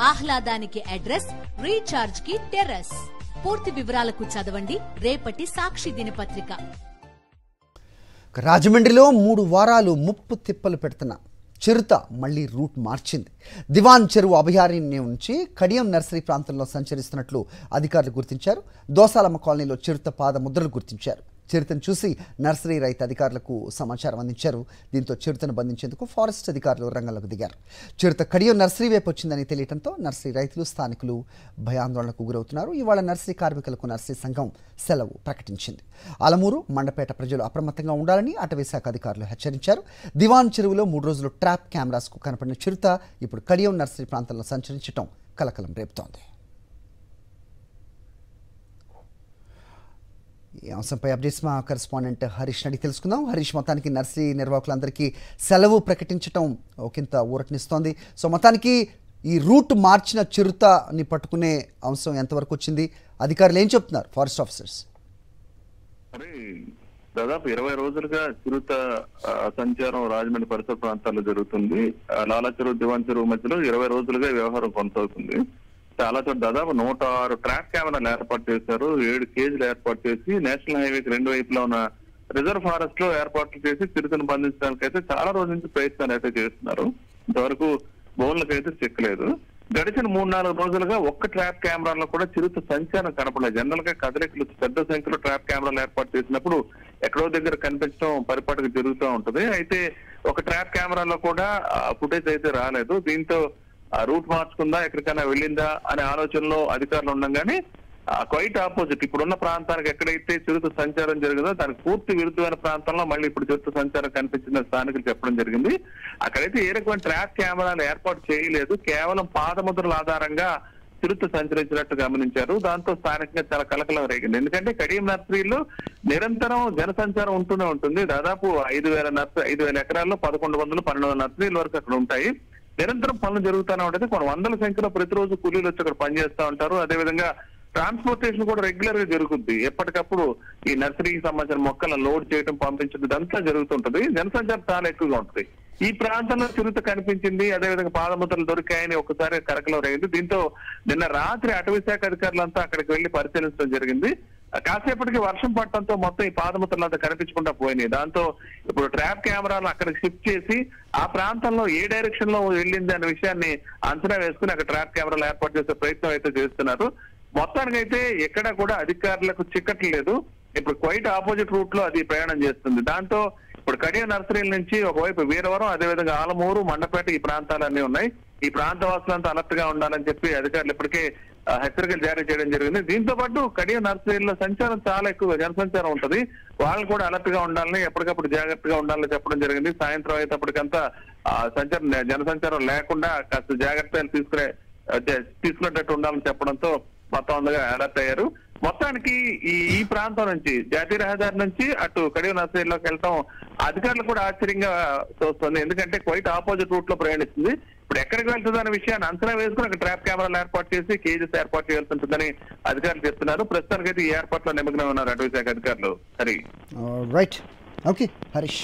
ఆహ్లాదానికి address, recharge కి terrace. పూర్తి వివరాలకు చదవండి రేపటి సాక్షి దినపత్రిక. రాజమండ్రిలో 3 వారాలు ముప్పు తిప్పలు పెడుతున్న చిరుత మళ్లీ రూట్ మార్చింది. దివాన్ చెరువు అభయారణ్యం నుంచి కడియం నర్సరీ ప్రాంతంలో సంచరిస్తున్నట్లు అధికారులు గుర్తించారు. దోసాలమ్మ కాలనీలో చిరుత పాద ముద్రలు గుర్తించారు. చిరుతను చూసి నర్సరీ రైతు అధికారులకు సమాచారం అందించారు. దీంతో చిరుతను బంధించేందుకు ఫారెస్ట్ అధికారులు రంగంలోకి దిగారు. చిరుత కడియం నర్సరీ వైపు వచ్చిందని తెలియడంతో నర్సరీ రైతులు, స్థానికులు భయాందోళనకు గురవుతున్నారు. ఇవాళ నర్సరీ కార్మికులకు నర్సరీ సంఘం సెలవు ప్రకటించింది. ఆలమూరు, మండపేట ప్రజలు అప్రమత్తంగా ఉండాలని అటవీ శాఖ అధికారులు హెచ్చరించారు. దివాన్ చెరువులో 3 రోజులు ట్రాప్ కెమెరాస్కు కనపడిన చిరుత ఇప్పుడు కడియం నర్సరీ ప్రాంతంలో సంచరించడం కలకలం రేపుతోంది. ఈ అంశంపై అప్డేట్స్ మా కరెస్పాండెంట్ హరీష్ అడిగి తెలుసుకుందాం. హరీష్, మొత్తానికి నర్సరీ నిర్వాహకులందరికీ సెలవు ప్రకటించడం ఒకంత ఊరటనిస్తోంది. సో మొత్తానికి ఈ రూట్ మార్చిన చిరుతని పట్టుకునే అంశం ఎంతవరకు వచ్చింది? అధికారులు ఏం చెప్తున్నారు, ఫారెస్ట్ ఆఫీసర్స్? దాదాపు 20 రోజులుగా చిరుత సంచారం రాజమండ్రి పరిసర ప్రాంతాల్లో జరుగుతుంది. లాలా చెరువు, దివాన్ చెరువు మధ్యలో 20 రోజులుగా వ్యవహారం కొనసాగుతుంది. చాలా చోట్ల దాదాపు 106 ట్రాక్ కెమెరాలు ఏర్పాటు చేశారు. 7 కేజీలు ఏర్పాటు చేసి నేషనల్ హైవేకి 2 వైపులా ఉన్న రిజర్వ్ ఫారెస్ట్ లో ఏర్పాట్లు చేసి చిరుతను బంధించడానికి అయితే చాలా రోజుల నుంచి ప్రయత్నాలు అయితే చేస్తున్నారు. ఇంతవరకు బోన్లకు అయితే చిక్కలేదు. గడిచిన 3-4 రోజులుగా ఒక్క ట్రాప్ కెమెరాలో కూడా చిరుత సంచారం కనపడలేదు. జనరల్ గా కదలికలు పెద్ద సంఖ్యలో ట్రాప్ కెమెరాలు ఏర్పాటు చేసినప్పుడు ఎక్కడో దగ్గర కనిపించడం పరిపాటికి జరుగుతూ ఉంటది. అయితే ఒక ట్రాప్ కెమెరాలో కూడా ఫుటేజ్ అయితే రాలేదు. దీంతో రూట్ మార్చుకుందా, ఎక్కడికైనా వెళ్ళిందా అనే ఆలోచనలో అధికారులు ఉండగానే క్వైట్ ఆపోజిట్ ఇప్పుడున్న ప్రాంతానికి ఎక్కడైతే చిరుత సంచారం జరిగిందో దానికి పూర్తి విరుద్ధమైన ప్రాంతంలో మళ్ళీ ఇప్పుడు చిరుత సంచారం కనిపించిందని స్థానికులు చెప్పడం జరిగింది. అక్కడైతే ఏ రకమైన ట్రాక్ కెమెరాలు ఏర్పాటు చేయలేదు. కేవలం పాదముద్రల ఆధారంగా చిరుత సంచరించినట్టు గమనించారు. దాంతో స్థానికంగా చాలా కలకలం రేగింది. ఎందుకంటే కడియం నర్సరీలో నిరంతరం జనసంచారం ఉంటూనే ఉంటుంది. దాదాపు 5,000 ఎకరాల్లో 1100, 1200 నర్సరీల వరకు అక్కడ ఉంటాయి. నిరంతరం పనులు జరుగుతూనే ఉంటుంది. కొన్ని వందల సంఖ్యలో ప్రతిరోజు కూలీలు వచ్చి అక్కడ పనిచేస్తూ ఉంటారు. అదేవిధంగా ట్రాన్స్పోర్టేషన్ కూడా రెగ్యులర్ గా జరుగుతుంది. ఎప్పటికప్పుడు ఈ నర్సరీకి సంబంధించిన మొక్కలను లోడ్ చేయడం, పంపించడం ఇదంతా జరుగుతుంటది. జనసంచారం చాలా ఎక్కువగా ఉంటుంది. ఈ ప్రాంతంలో చిరుత కనిపించింది, అదేవిధంగా పాదముద్రలు దొరికాయని ఒకసారి కరకలం రేగింది. దీంతో నిన్న రాత్రి అటవీ శాఖ అధికారులంతా అక్కడికి వెళ్లి పరిశీలించడం జరిగింది. కాసేపటికి వర్షం పడటంతో మొత్తం ఈ పాదముద్రలు అంతా కనిపించకుండా పోయినాయి. దాంతో ఇప్పుడు ట్రాప్ కెమెరాలు అక్కడికి షిఫ్ట్ చేసి ఆ ప్రాంతంలో ఏ డైరెక్షన్ లో వెళ్ళింది అనే విషయాన్ని అంచనా వేసుకుని అక్కడ ట్రాప్ కెమెరాలు ఏర్పాటు చేసే ప్రయత్నం అయితే చేస్తున్నారు. మొత్తానికైతే ఎక్కడ కూడా అధికారులకు చిక్కట్లేదు. ఇప్పుడు క్వైట్ ఆపోజిట్ రూట్ లో అది ప్రయాణం చేస్తుంది. దాంతో ఇప్పుడు కడియం నర్సరీల నుంచి ఒకవైపు వీరవరం, అదేవిధంగా ఆలమూరు, మండపేట ఈ ప్రాంతాలన్నీ ఉన్నాయి. ఈ ప్రాంత వాసులంతా అలర్ట్ గా ఉండాలని చెప్పి అధికారులు ఇప్పటికే హెచ్చరికలు జారీ చేయడం జరిగింది. దీంతో పాటు కడియం నర్సరీలో సంచారం చాలా ఎక్కువ జనసంచారం ఉంటది. వాళ్ళు కూడా అలర్ట్ గా ఉండాలని, ఎప్పటికప్పుడు జాగ్రత్తగా ఉండాలని చెప్పడం జరిగింది. సాయంత్రం అయ్యేటప్పటికంతా జనసంచారం లేకుండా కాస్త జాగ్రత్తలు తీసుకునేటట్టు ఉండాలని చెప్పడంతో మొత్తం అందగా అలర్ట్ అయ్యారు. మొత్తానికి ఈ ప్రాంతం నుంచి జాతీయ రహదారి నుంచి అటు కడియం నర్సరీలోకి వెళ్ళటం అధికారులు కూడా ఆశ్చర్యంగా చూస్తుంది. ఎందుకంటే క్వైట్ ఆపోజిట్ రూట్ లో ప్రయాణిస్తుంది. ఇప్పుడు ఎక్కడికి వెళ్తుంది అనే విషయాన్ని అంచనా వేసుకుని అక్కడ ట్రాప్ కెమెరాలు ఏర్పాటు చేసి కేజెస్ ఏర్పాటు చేయాల్సి ఉంటుందని అధికారులు చెప్తున్నారు. ప్రస్తుతానికైతే ఈ ఏర్పాట్లో నిమగ్నం ఉన్నారు అటవీ శాఖ అధికారులు. సరే, రైట్, ఓకే హరీష్.